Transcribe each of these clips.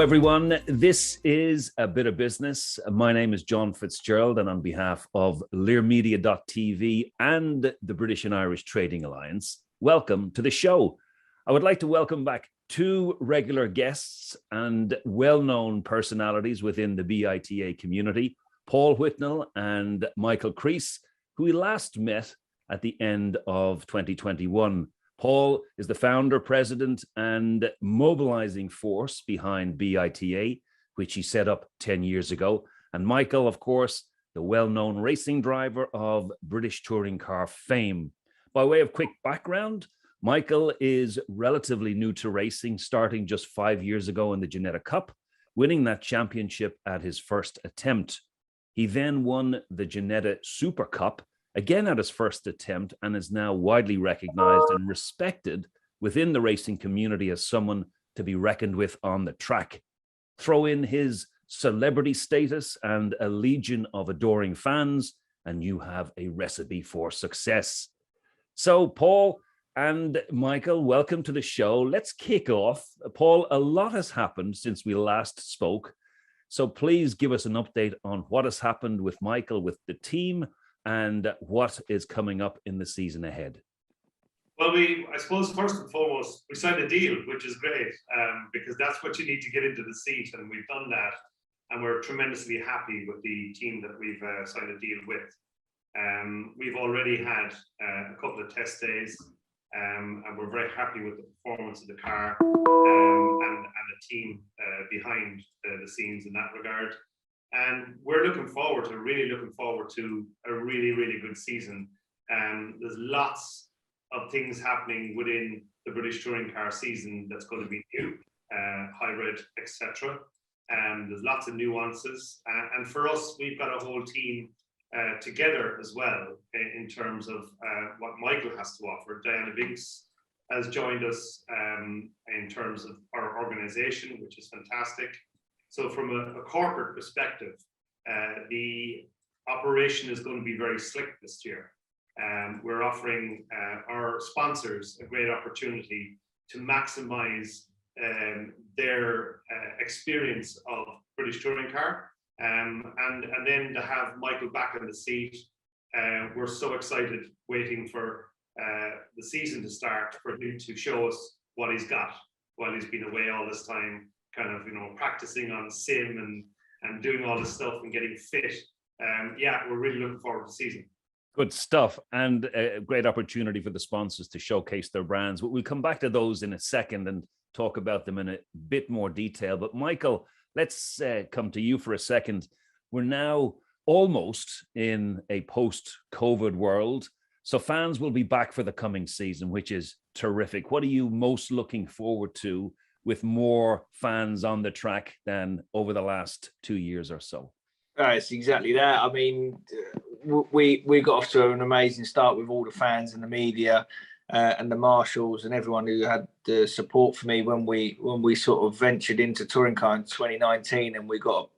everyone. This is A Bit of Business. My name is John FitzGerald, and on behalf of learmedia.tv and the British and Irish Trading Alliance, welcome to the show. I would like to welcome back two regular guests and well-known personalities within the BITA community, Paul Whitnell and Michael Crease, who we last met at the end of 2021. Paul is the founder, president, and mobilizing force behind BITA, which he set up 10 years ago. And Michael, of course, the well-known racing driver of British touring car fame. By way of quick background, Michael is relatively new to racing, starting just 5 years ago in the Ginetta Cup, winning that championship at his first attempt. He then won the Ginetta Super Cup, again at his first attempt, and is now widely recognized and respected within the racing community as someone to be reckoned with on the track. Throw in his celebrity status and a legion of adoring fans, and you have a recipe for success. So, Paul and Michael, welcome to the show. Let's kick off. Paul, a lot has happened since we last spoke, so please give us an update on what has happened with Michael, with the team, and what is coming up in the season ahead. Well, I suppose first and foremost, we signed a deal, which is great, because that's what you need to get into the seat, and we've done that, and we're tremendously happy with the team that we've signed a deal with. We've already had a couple of test days, and we're very happy with the performance of the car and the team behind the scenes in that regard. And we're really looking forward to a really good season. There's lots of things happening within the British touring car season that's going to be new, hybrid, etc. There's lots of nuances, and for us, we've got a whole team together as well in terms of what Michael has to offer. Diana Binks has joined us in terms of our organization, which is fantastic. So from a corporate perspective, the operation is going to be very slick this year. We're offering our sponsors a great opportunity to maximize their experience of British touring car, and then to have Michael back in the seat. We're so excited, waiting for the season to start, for him to show us what he's got while he's been away all this time, kind of, practicing on sim and doing all this stuff and getting fit. Yeah, we're really looking forward to the season. Good stuff, and a great opportunity for the sponsors to showcase their brands. We'll come back to those in a second and talk about them in a bit more detail. But Michael, let's come to you for a second. We're now almost in a post-COVID world, so fans will be back for the coming season, which is terrific. What are you most looking forward to with more fans on the track than over the last 2 years or so? It's exactly that. I mean, we got off to an amazing start with all the fans and the media and the marshals and everyone who had the support for me when we sort of ventured into touring car in 2019, and we got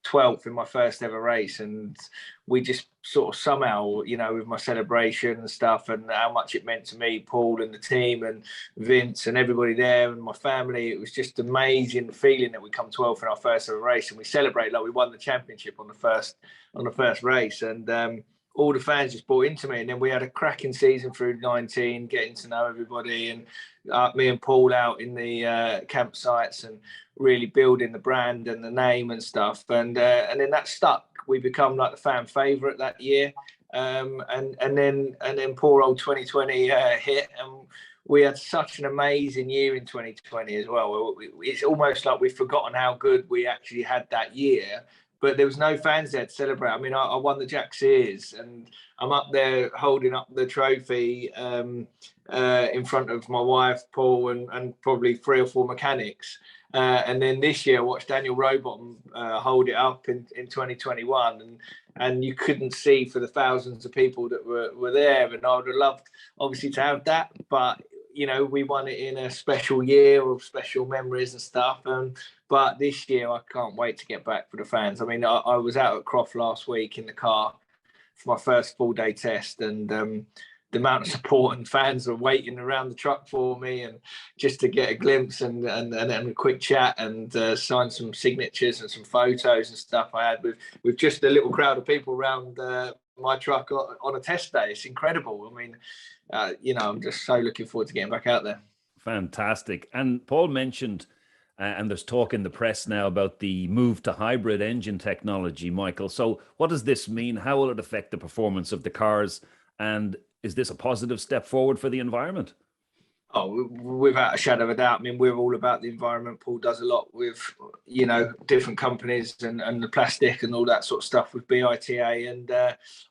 12th in my first ever race, and we just sort of somehow, with my celebration and stuff, and how much it meant to me, Paul and the team and Vince and everybody there and my family, it was just amazing feeling that we come 12th in our first ever race, and we celebrate like we won the championship on the first race, and all the fans just bought into me. And then we had a cracking season through 19, getting to know everybody, and me and Paul out in the campsites and really building the brand and the name and stuff. And then that stuck. We become like the fan favourite that year. And then poor old 2020 hit, and we had such an amazing year in 2020 as well. It's almost like we've forgotten how good we actually had that year. But there was no fans there to celebrate. I mean, I won the Jack Sears, and I'm up there holding up the trophy in front of my wife, Paul, and probably 3 or 4 mechanics. And then this year, I watched Daniel Rowbottom hold it up in 2021, and you couldn't see for the thousands of people that were there. And I would have loved, obviously, to have that, but we won it in a special year of special memories and stuff. But this year, I can't wait to get back for the fans. I mean, I was out at Croft last week in the car for my first full day test, and the amount of support and fans were waiting around the truck for me, and just to get a glimpse and a quick chat and sign some signatures and some photos and stuff I had with just a little crowd of people around my truck on a test day. It's incredible. I mean, I'm just so looking forward to getting back out there. Fantastic. And Paul mentioned, and there's talk in the press now about the move to hybrid engine technology, Michael. So what does this mean? How will it affect the performance of the cars? And is this a positive step forward for the environment? Oh, without a shadow of a doubt. I mean, we're all about the environment. Paul does a lot with, different companies and the plastic and all that sort of stuff with BITA. And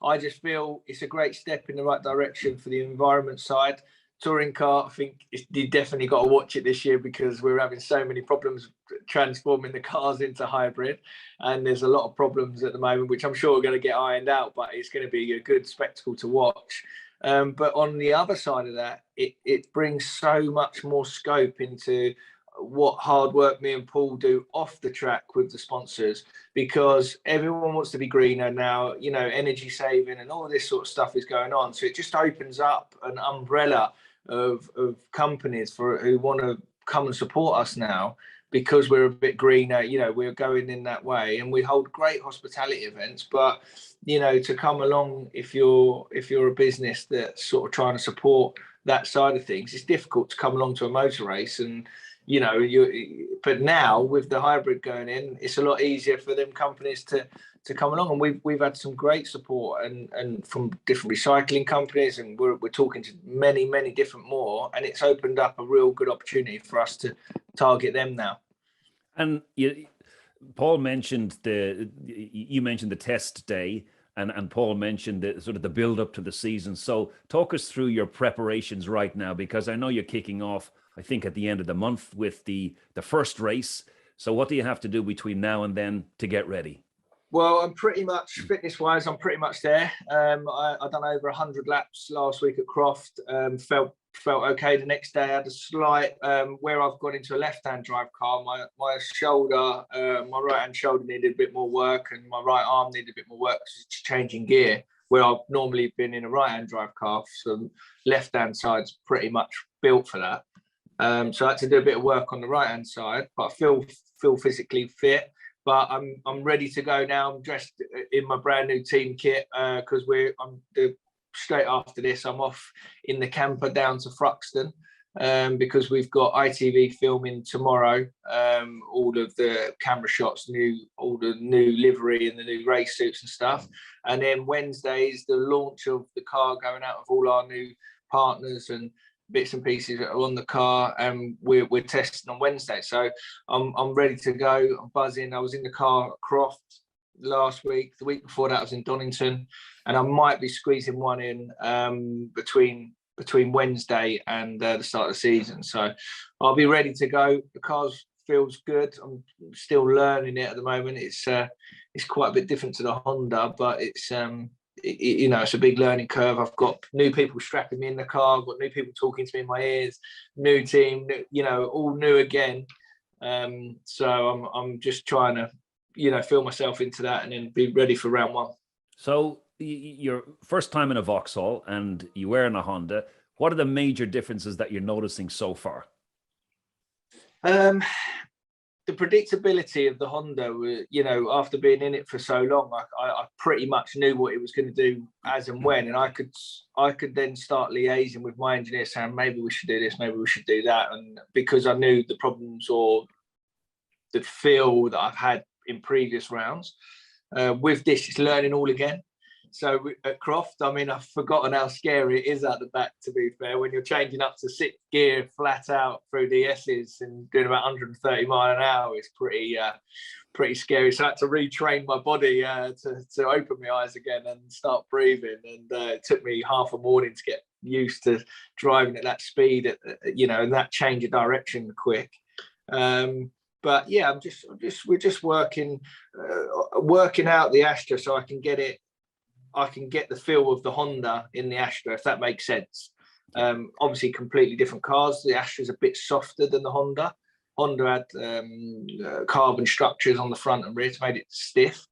I just feel it's a great step in the right direction for the environment side. Touring car, I think you definitely got to watch it this year, because we're having so many problems transforming the cars into hybrid, and there's a lot of problems at the moment, which I'm sure are going to get ironed out, but it's going to be a good spectacle to watch. But on the other side of that, it brings so much more scope into what hard work me and Paul do off the track with the sponsors, because everyone wants to be greener now, energy saving and all this sort of stuff is going on. So it just opens up an umbrella of companies who want to come and support us now, because we're a bit greener. We're going in that way, and we hold great hospitality events. But to come along, if you're a business that's sort of trying to support that side of things, it's difficult to come along to a motor race. And but now with the hybrid going in, it's a lot easier for them companies to come along. And we've had some great support and from different recycling companies, and we're talking to many different more, and it's opened up a real good opportunity for us to target them now. And Paul mentioned you mentioned the test day, and Paul mentioned the sort of the build up to the season. So talk us through your preparations right now, because I know you're kicking off, I think, at the end of the month with the first race. So what do you have to do between now and then to get ready? Well, I'm pretty much, fitness-wise, I'm pretty much there. I done over 100 laps last week at Croft. Felt okay. The next day I had a slight, where I've gone into a left-hand drive car, my shoulder, my right-hand shoulder needed a bit more work, and my right arm needed a bit more work because it's changing gear, where I've normally been in a right-hand drive car. So left-hand side's pretty much built for that. So I had to do a bit of work on the right-hand side, but I feel physically fit. But I'm ready to go now. I'm dressed in my brand new team kit, because straight after this, I'm off in the camper down to Thruxton, because we've got ITV filming tomorrow. All of the camera shots, all the new livery and the new race suits and stuff. And then Wednesday is the launch of the car, going out of all our new partners and bits and pieces that are on the car, and we're testing on Wednesday. So I'm ready to go. I'm buzzing. I was in the car at Croft last week. The week before that I was in Donington, and I might be squeezing one in between Wednesday and the start of the season. So I'll be ready to go. The car feels good. I'm still learning it at the moment. It's quite a bit different to the Honda, but it's it's a big learning curve. I've got new people strapping me in the car. I've got new people talking to me in my ears. New team, all new again. So I'm just trying to, feel myself into that and then be ready for round one. So your first time in a Vauxhall, and you were in a Honda. What are the major differences that you're noticing so far? The predictability of the Honda, after being in it for so long, I pretty much knew what it was going to do as and when, and I could then start liaising with my engineer saying, maybe we should do this, maybe we should do that. And because I knew the problems or the feel that I've had in previous rounds, with this, it's learning all again. So at Croft, I've forgotten how scary it is at the back, to be fair, when you're changing up to sixth gear flat out through the S's and doing about 130 mile an hour. It's pretty scary. So I had to retrain my body to open my eyes again and start breathing. And it took me half a morning to get used to driving at that speed, and that change of direction quick. But yeah, we're just working out the Astra so I can get the feel of the Honda in the Astra, if that makes sense. Obviously, completely different cars. The Astra is a bit softer than the Honda. Honda had carbon structures on the front and rear to make it stiff.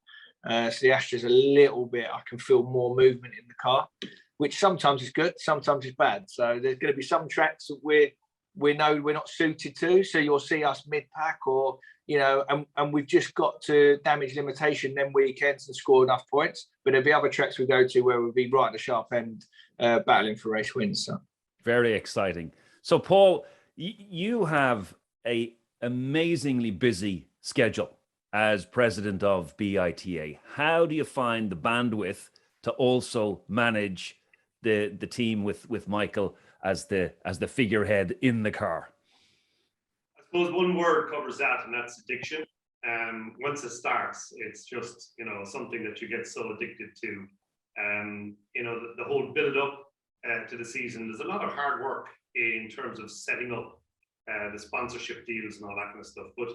So the Astra is a little bit, I can feel more movement in the car. which sometimes is good, sometimes is bad. So there's going to be some tracks that we know we're not suited to. So you'll see us mid-pack, or, you know, and we've just got to damage limitation them weekends and score enough points. But there'll be other tracks we go to where we'll be right at the sharp end, battling for race wins. So very exciting. So Paul, you have a amazingly busy schedule as president of BITA. How do you find the bandwidth to also manage the team with Michael as the figurehead in the car? I suppose one word covers that, and that's addiction. Once it starts, it's just, you know, something that you get so addicted to. You know, the whole build up to the season, there's a lot of hard work in terms of setting up the sponsorship deals and all that kind of stuff. But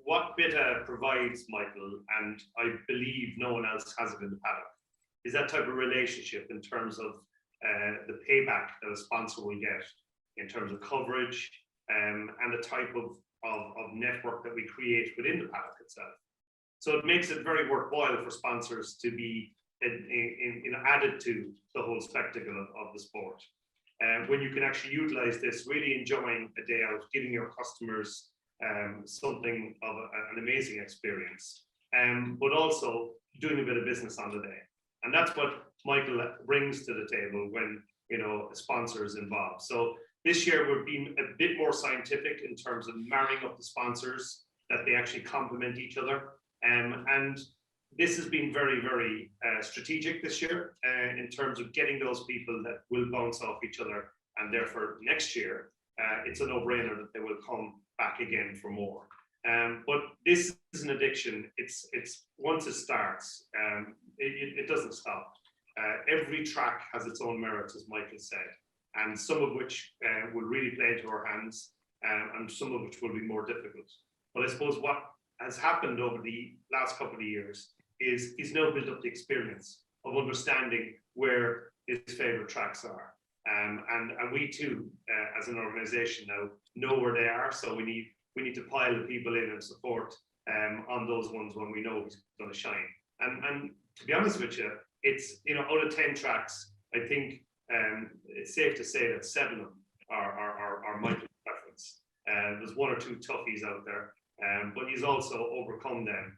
what BITA provides, Michael, and I believe no one else has it in the paddock, is that type of relationship in terms of the payback that a sponsor will get in terms of coverage, and the type of network that we create within the paddock itself. So it makes it very worthwhile for sponsors to be added to the whole spectacle of the sport. When you can actually utilize this, really enjoying a day out, giving your customers something of an amazing experience, but also doing a bit of business on the day. And that's what Michael brings to the table when, you know, a sponsor is involved. So this year we're being a bit more scientific in terms of marrying up the sponsors, that they actually complement each other. And this has been very, very strategic this year in terms of getting those people that will bounce off each other. And therefore next year, it's a no-brainer that they will come back again for more. But this is an addiction. It's once it starts, it doesn't stop. Every track has its own merits, as Michael said, and some of which will really play into our hands, and some of which will be more difficult. But I suppose what has happened over the last couple of years is he's now built up the experience of understanding where his favorite tracks are. And we too, as an organization now, know where they are. So we need to pile the people in and support on those ones when we know he's going to shine. And to be honest with you, it's, you know, out of 10 tracks, I think it's safe to say that 7 of them are Michael's preference. There's 1 or 2 toughies out there, but he's also overcome them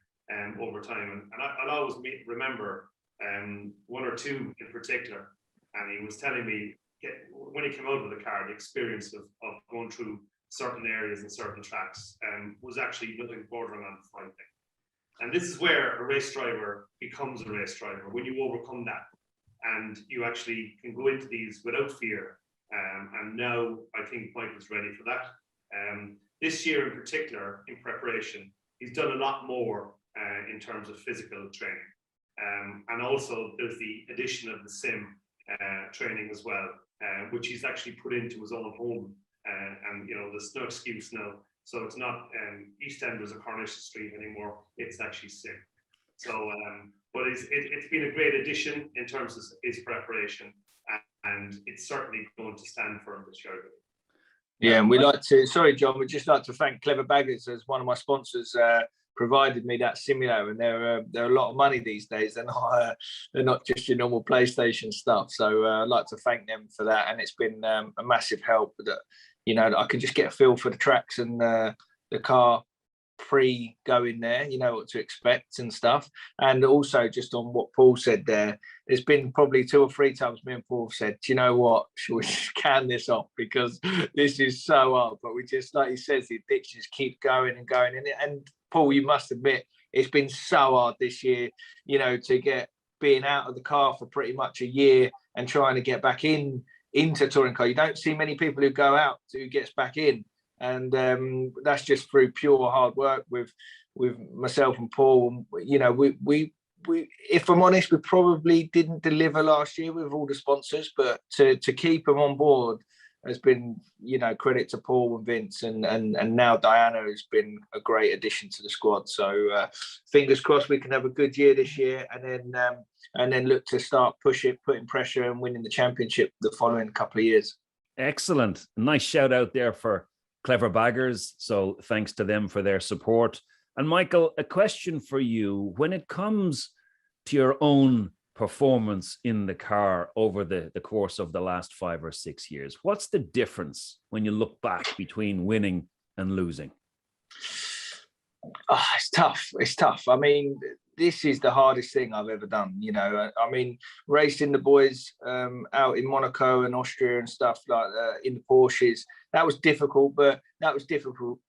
over time. And I'll always remember 1 or 2 in particular. And he was telling me when he came out of the car, the experience of going through certain areas and certain tracks was actually nothing bordering on frightening. And this is where a race driver becomes a race driver, when you overcome that and you actually can go into these without fear. And now I think Michael's ready for that. This year in particular, in preparation, he's done a lot more in terms of physical training. And also there's the addition of the sim training as well, which he's actually put into his own home. And, you know, there's no excuse now. So it's not EastEnders or Coronation Street anymore. It's actually sim. So, but it's been a great addition in terms of his preparation, and it's certainly going to stand for him this year. Yeah, and we like to, sorry, John, we'd just like to thank Clever Baggers as one of my sponsors provided me that simulator, and they're a lot of money these days. They're not just your normal PlayStation stuff. So I'd like to thank them for that, and it's been a massive help that, you know, that I can just get a feel for the tracks and the car pre-going there, you know what to expect and stuff. And also just on what Paul said there, there's been probably 2 or 3 times me and Paul have said, do you know what, should we can this off, because this is so hard. But we just, like he says, the addictions keep going and going. And Paul, you must admit, it's been so hard this year, you know, to get being out of the car for pretty much a year and trying to get back into touring car. You don't see many people who go out who gets back in. And that's just through pure hard work with myself and Paul. You know, we if I'm honest, we probably didn't deliver last year with all the sponsors, but to keep them on board has been, you know, credit to Paul and Vince, and now Diana has been a great addition to the squad. So fingers crossed we can have a good year this year, and then look to start putting pressure and winning the championship the following couple of years. Excellent. Nice shout out there for Clever Baggers. So thanks to them for their support. And Michael, a question for you. When it comes to your own performance in the car over the course of the last 5 or 6 years? What's the difference when you look back between winning and losing? Oh, it's tough. It's tough. I mean, this is the hardest thing I've ever done. You know, I mean, racing the boys out in Monaco and Austria and stuff like in the Porsches, that was difficult, but that was difficult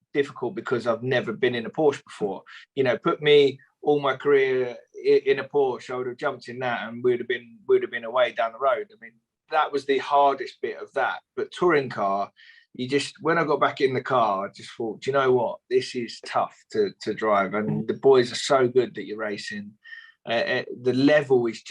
because I've never been in a Porsche before. You know, put me all my career in a Porsche, I would have jumped in that and we'd have been away down the road. I mean, that was the hardest bit of that. But touring car, when I got back in the car, I just thought, do you know what? This is tough to drive, and the boys are so good that you're racing. The level is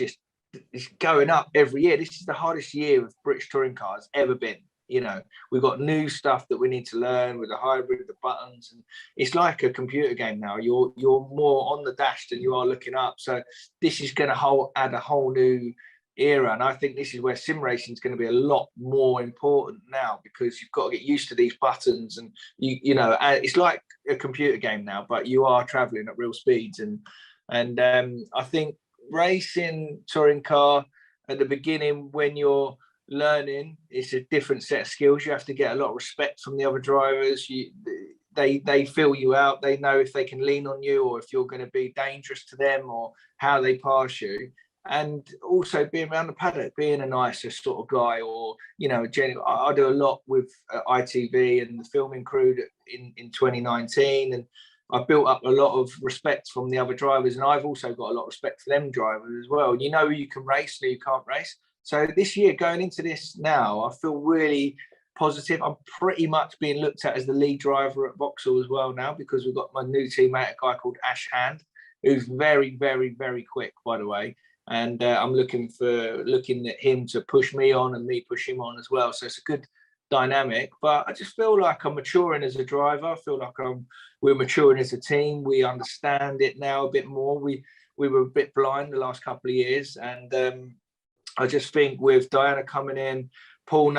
it's going up every year. This is the hardest year of British touring cars ever been. You know, we've got new stuff that we need to learn with the hybrid, the buttons, and it's like a computer game now. You're more on the dash than you are looking up. So this is going to add a whole new era, and I think this is where sim racing is going to be a lot more important now, because you've got to get used to these buttons, and you know it's like a computer game now, but you are traveling at real speeds, and I think racing touring car at the beginning, when you're learning, it's a different set of skills. You have to get a lot of respect from the other drivers. They feel you out. They know if they can lean on you or if you're going to be dangerous to them, or how they pass you. And also being around the paddock, being a nicer sort of guy, or, you know, I do a lot with ITV and the filming crew in 2019, and I built up a lot of respect from the other drivers, and I've also got a lot of respect for them drivers as well. You know, you can race and you can't race. So this year, going into this now, I feel really positive. I'm pretty much being looked at as the lead driver at Vauxhall as well now, because we've got my new teammate, a guy called Ash Hand, who's very, very, very quick, by the way. And I'm looking at him to push me on and me push him on as well. So it's a good dynamic. But I just feel like I'm maturing as a driver. I feel like we're maturing as a team. We understand it now a bit more. We were a bit blind the last couple of years, and I just think with Diana coming in, Paul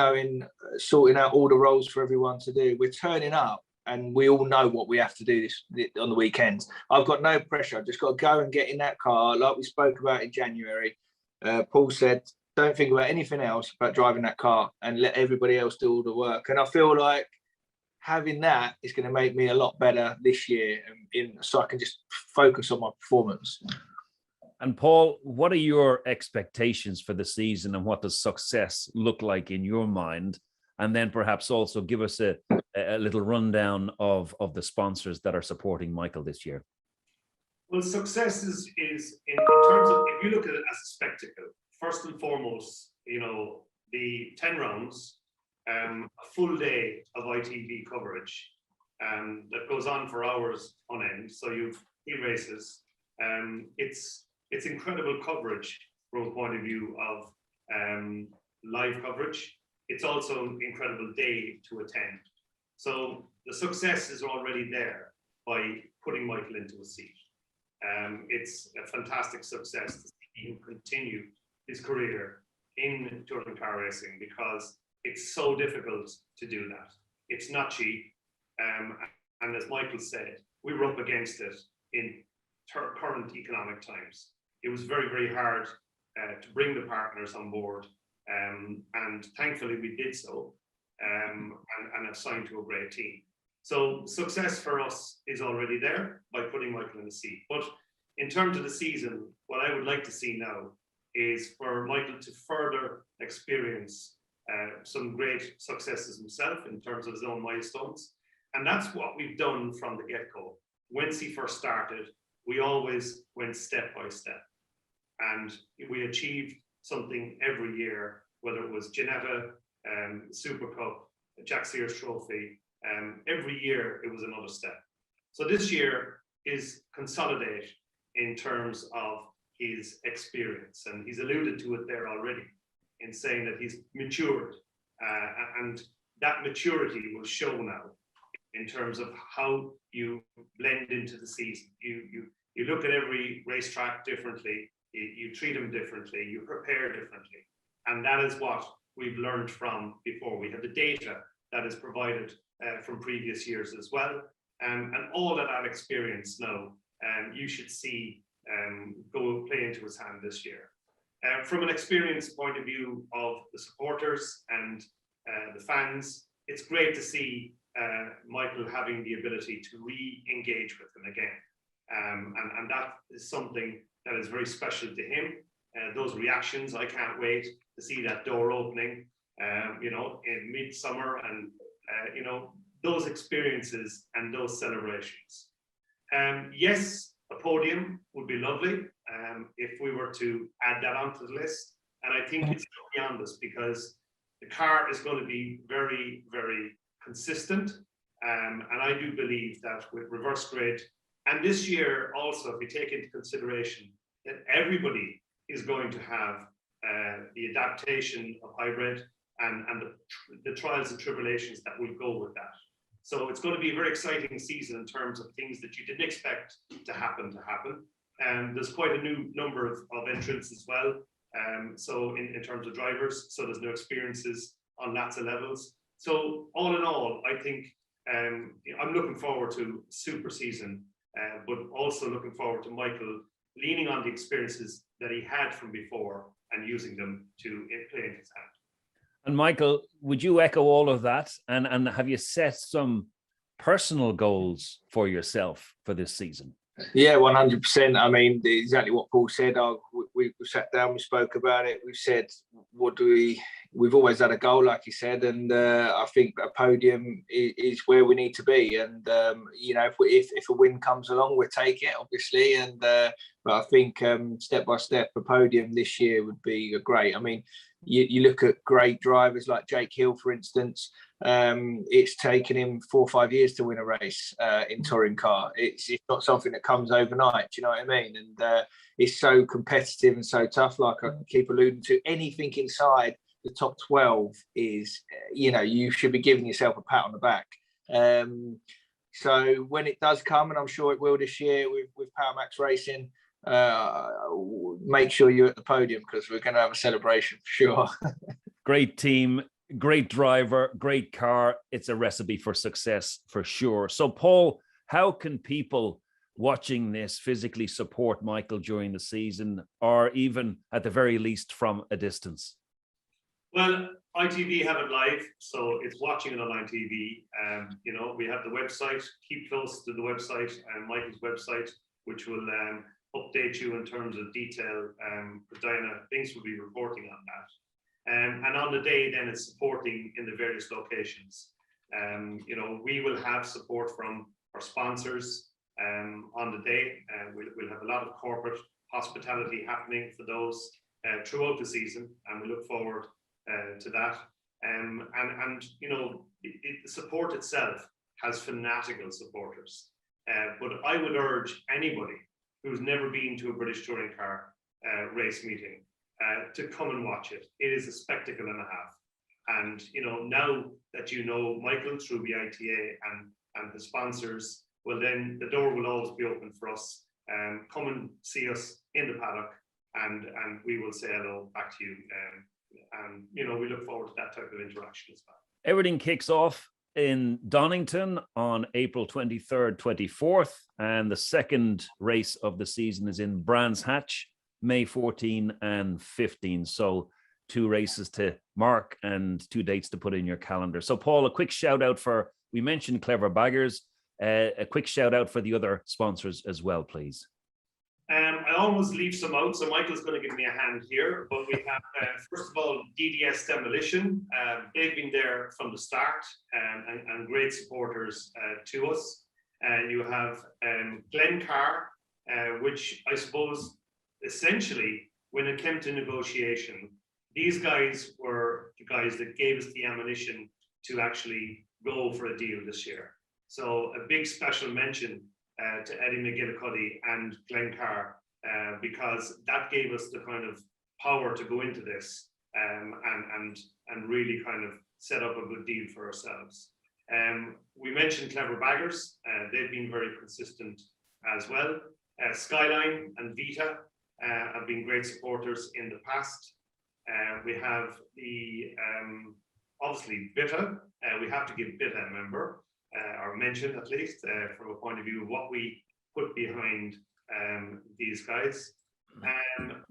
sorting out all the roles for everyone to do, we're turning up. And we all know what we have to do this on the weekends. I've got no pressure. I've just got to go and get in that car, like we spoke about in January. Paul said, don't think about anything else but driving that car, and let everybody else do all the work. And I feel like having that is going to make me a lot better this year, so I can just focus on my performance. And Paul, what are your expectations for the season, and what does success look like in your mind? And then perhaps also give us a little rundown of the sponsors that are supporting Michael this year. Well, success is in terms of, if you look at it as a spectacle, first and foremost, you know, the 10 rounds, a full day of ITV coverage that goes on for hours on end. So you've races. It's incredible coverage from a point of view of live coverage. It's also an incredible day to attend. So the success is already there by putting Michael into a seat. It's a fantastic success to see him continue his career in touring car racing, because it's so difficult to do that. It's not cheap. And as Michael said, we were up against it in current economic times. It was very, very hard to bring the partners on board. And thankfully we did so, and have signed to a great team. So success for us is already there by putting Michael in the seat. But in terms of the season, what I would like to see now is for Michael to further experience some great successes himself in terms of his own milestones. And that's what we've done from the get-go. Once he first started, we always went step by step. And we achieved something every year, whether it was Ginetta, Super Cup, Jack Sears Trophy. Every year it was another step. So this year is consolidate in terms of his experience, and he's alluded to it there already in saying that he's matured, and that maturity will show now in terms of how you blend into the season. You look at every racetrack differently, you treat them differently, you prepare differently, and that is what we've learned from before. We have the data that is provided from previous years as well, and all of that experience now you should see go play into his hand this year. From an experience point of view of the supporters and the fans, it's great to see Michael having the ability to re-engage with them again. And that is something that is very special to him. Those reactions, I can't wait to see that door opening, in midsummer, and, those experiences and those celebrations. Yes, a podium would be lovely if we were to add that onto the list. And I think it's beyond us, because the car is going to be very, very consistent. And I do believe that with reverse grid, and this year also, if we take into consideration that everybody is going to have the adaptation of hybrid and the trials and tribulations that will go with that. So it's going to be a very exciting season in terms of things that you didn't expect to happen. And there's quite a new number of entrants as well. So in terms of drivers, so there's no experiences on lots of levels. So all in all, I think I'm looking forward to super season, but also looking forward to Michael leaning on the experiences that he had from before and using them to play in his hand. And Michael, would you echo all of that? And have you set some personal goals for yourself for this season? Yeah, 100%. I mean, exactly what Paul said. We sat down, we spoke about it. We've said, we've always had a goal, like he said, and I think a podium is where we need to be. And if a win comes along, we'll take it, obviously. And but I think step by step, a podium this year would be great. I mean, you look at great drivers like Jake Hill, for instance. It's taken him 4 or 5 years to win a race in touring car. It's not something that comes overnight. Do you know what I mean? And it's so competitive and so tough. Like I keep alluding to, anything inside the top 12 is, you should be giving yourself a pat on the back. So when it does come, and I'm sure it will this year with Power Max Racing, make sure you're at the podium, because we're going to have a celebration for sure. Great team, great driver, great car. It's a recipe for success for sure. So Paul, how can people watching this physically support Michael during the season, or even at the very least from a distance? Well, ITV have it live, so it's watching it on ITV. We have the website. Keep close to the website and Michael's website, which will update you in terms of detail. Diana thinks will be reporting on that. And on the day, then it's supporting in the various locations. We will have support from our sponsors on the day. We'll have a lot of corporate hospitality happening for those throughout the season, and we look forward to that. The support itself has fanatical supporters. But I would urge anybody who's never been to a British touring car race meeting to come and watch it. It is a spectacle and a half. And now that you know Michael through BITA and the sponsors, well, then the door will always be open for us. Come and see us in the paddock, and we will say hello back to you. And we look forward to that type of interaction as well. Everything kicks off in Donington on April 23rd, 24th, and the second race of the season is in Brands Hatch, May 14 and 15. So 2 races to mark and 2 dates to put in your calendar. So Paul, a quick shout out we mentioned Clever Baggers, a quick shout out for the other sponsors as well, please. I always leave some out, so Michael's going to give me a hand here. But we have, first of all, DDS Demolition. They've been there from the start and great supporters to us. You have Glencar, which I suppose essentially, when it came to negotiation, these guys were the guys that gave us the ammunition to actually go for a deal this year. So a big special mention to Eddie McGillicuddy and Glencar, because that gave us the kind of power to go into this and really kind of set up a good deal for ourselves. We mentioned Clever Baggers. They've been very consistent as well. Skyline and BITA have been great supporters in the past. We have the obviously BITA. We have to give BITA a member, or mention at least, from a point of view of what we put behind these guys.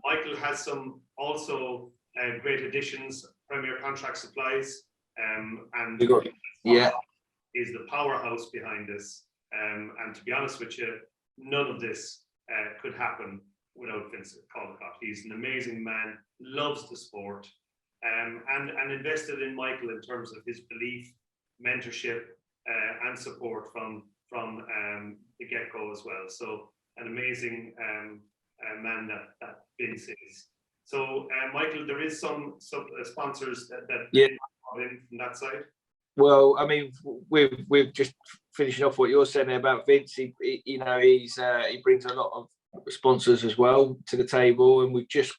Michael has some also great additions, Premier Contract Supplies, and is the powerhouse behind this. And to be honest with you, none of this could happen without Vincent Caldecott. He's an amazing man, loves the sport, and invested in Michael in terms of his belief, mentorship, and support from the get-go as well. So an amazing man that Vince is. So Michael, there is some sponsors that in from that side. Well, I mean, we've just finishing off what you're saying about Vince. He brings a lot of sponsors as well to the table, and we've just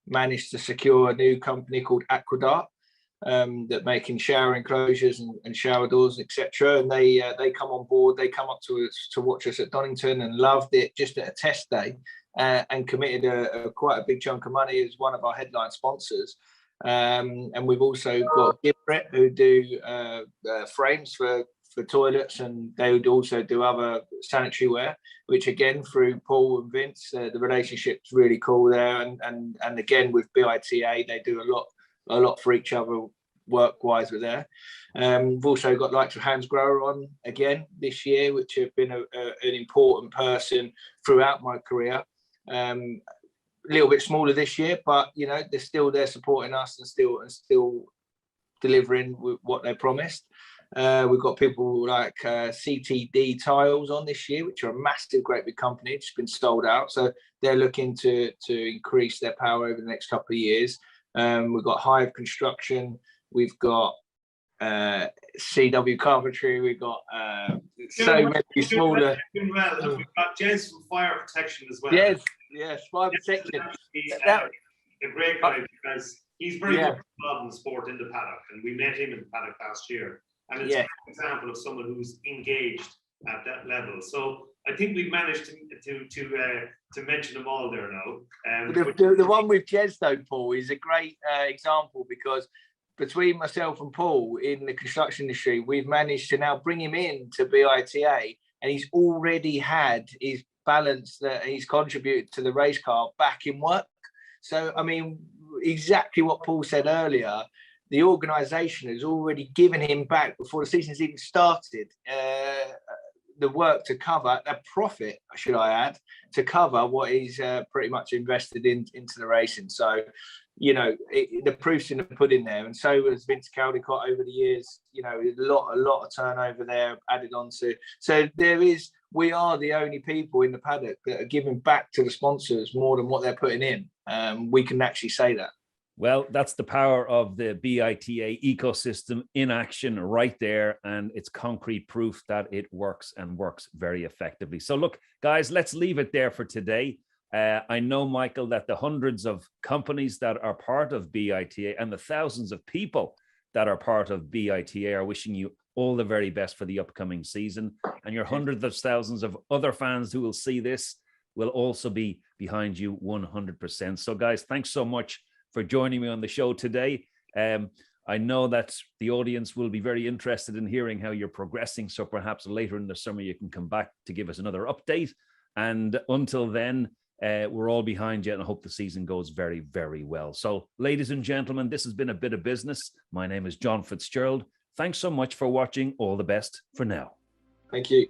managed to secure a new company called Aquadart that making shower enclosures and shower doors, etc. And they come on board. They come up to us to watch us at Donington and loved it just at a test day, and committed quite a big chunk of money as one of our headline sponsors. And we've also got Gibret, who do frames for toilets, and they would also do other sanitary ware, which again through Paul and Vince, the relationship's really cool there. And again with BITA, they do a lot for each other work-wise with there. We've also got likes of Hans Grower on again this year, which have been an important person throughout my career. A little bit smaller this year, but you know they're still there supporting us and still delivering what they promised. We've got people like CTD Tiles on this year, which are a massive, great big company. It's been sold out, so they're looking to increase their power over the next couple of years. We've got Hive Construction. We've got CW Carpentry. We've got so many smaller. We've got Jez from Fire Protection as well. Yes, Fire Protection. He's a great guy because he's very good involved in the sport in the paddock, and we met him in the paddock last year. And it's an example of someone who's engaged at that level. So I think we've managed to mention them all there now. The one with Jez though, Paul, is a great example, because between myself and Paul in the construction industry, we've managed to now bring him in to BITA, and he's already had his balance that he's contributed to the race car back in work. So, I mean, exactly what Paul said earlier, the organisation has already given him back before the season's even started, the work to cover, a profit, should I add, to cover what he's pretty much invested into the racing. So, you know, the proof's in the pudding there. And so has Vince Caldecott over the years, you know, a lot of turnover there added on to. So we are the only people in the paddock that are giving back to the sponsors more than what they're putting in. We can actually say that. Well, that's the power of the BITA ecosystem in action right there. And it's concrete proof that it works and works very effectively. So look, guys, let's leave it there for today. I know, Michael, that the hundreds of companies that are part of BITA and the thousands of people that are part of BITA are wishing you all the very best for the upcoming season. And your hundreds of thousands of other fans who will see this will also be behind you 100%. So guys, thanks so much for joining me on the show today. I know that the audience will be very interested in hearing how you're progressing. So perhaps later in the summer, you can come back to give us another update. And until then, we're all behind you, and I hope the season goes very, very well. So ladies and gentlemen, this has been A Bit of Business. My name is John FitzGerald. Thanks so much for watching. All the best for now. Thank you.